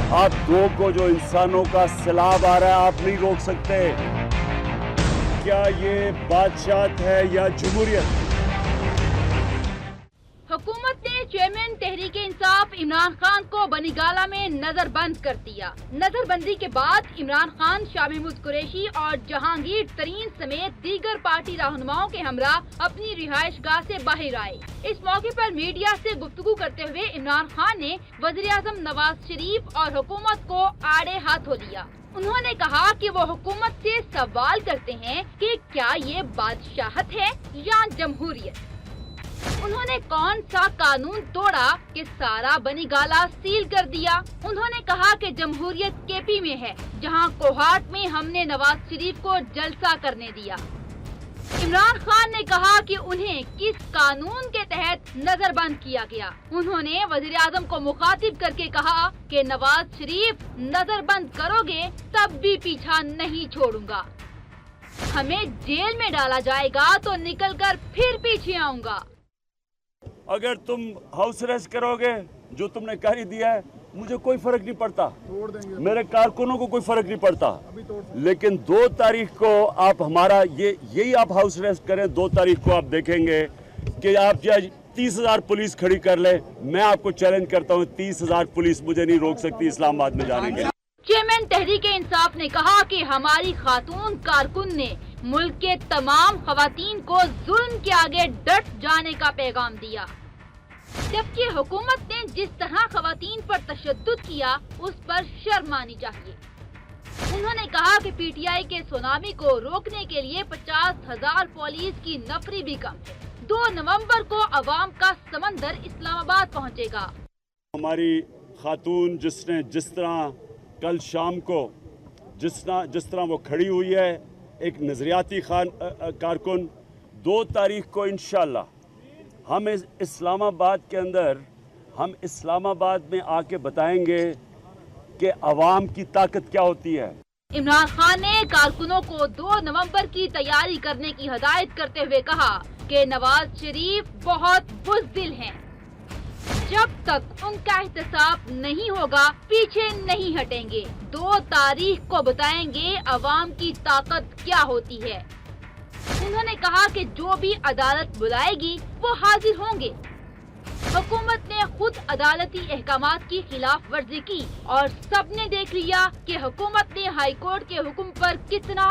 आप दो को जो इंसानों का सैलाब आ रहा है आप नहीं रोक सकते। क्या ये बादशाहत है या जमहूरियत? हुकूमत ने चेयरमैन तहरीक इंसाफ इमरान खान को बनीगाला में नजरबंद कर दिया। नजरबंदी के बाद इमरान खान, शाह महमूद कुरैशी और जहांगीर तरीन समेत दीगर पार्टी रहनुमाओं के हमरा अपनी रिहाइशगाह से बाहर आए। इस मौके पर मीडिया से गुफ्तगू करते हुए इमरान खान ने वज़ीर-ए-आज़म नवाज शरीफ और हुकूमत को आड़े हाथों लिया। उन्होंने कहा कि वो हुकूमत से सवाल करते हैं कि क्या ये बादशाहत है या जमहूरियत। उन्होंने कौन सा कानून तोड़ा कि सारा बनीगाला सील कर दिया। उन्होंने कहा कि जमहूरियत केपी में है, जहां कोहाट में हमने नवाज शरीफ को जलसा करने दिया। इमरान खान ने कहा कि उन्हें किस कानून के तहत नजरबंद किया गया। उन्होंने वज़ीर-ए-आज़म को मुखातिब करके कहा कि नवाज शरीफ नजरबंद करोगे तब भी पीछा नहीं छोड़ूंगा। हमें जेल में डाला जाएगा तो निकलकर फिर पीछे आऊंगा। अगर तुम हाउस अरेस्ट करोगे जो तुमने कर ही दिया है, मुझे कोई फर्क नहीं पड़ता, मेरे कारकुनों को कोई फर्क नहीं पड़ता। लेकिन 2 तारीख को आप हमारा यही आप हाउस अरेस्ट करें, 2 तारीख को आप देखेंगे कि आप 30,000 पुलिस खड़ी कर ले। मैं आपको चैलेंज करता हूँ, 30,000 पुलिस मुझे नहीं रोक सकती इस्लामाबाद में जाने के। चेयरमैन तहरीक इंसाफ ने कहा कि हमारी खातून कारकुन ने मुल्क के तमाम खवातीन को जुल्म के आगे डट जाने का पैगाम दिया, जबकि हुकूमत ने जिस तरह खवातीन पर तशद्दुद किया उस पर शर्म आनी चाहिए। उन्होंने कहा कि पीटीआई के सुनामी को रोकने के लिए 50,000 पुलिस की नफरी भी कम है। 2 नवंबर को अवाम का समंदर इस्लामाबाद पहुंचेगा। हमारी खातून जिसने जिस तरह कल शाम को जिस तरह वो खड़ी हुई है, एक नजरियाती कारकुन, 2 तारीख को इंशाल्लाह हम इस्लामाबाद के अंदर हम इस्लामाबाद में आके बताएंगे कि अवाम की ताकत क्या होती है। इमरान खान ने कारकुनों को 2 नवंबर की तैयारी करने की हिदायत करते हुए कहा कि नवाज शरीफ बहुत बुज़दिल हैं। जब तक उनका एहतसाब नहीं होगा पीछे नहीं हटेंगे। 2 तारीख को बताएंगे अवाम की ताकत क्या होती है। उन्होंने कहा कि जो भी अदालत बुलाएगी वो हाजिर होंगे। हुकूमत ने खुद अदालती अहकामात की खिलाफ वर्जी की और सबने देख लिया कि हुकूमत ने हाई कोर्ट के हुक्म पर कितना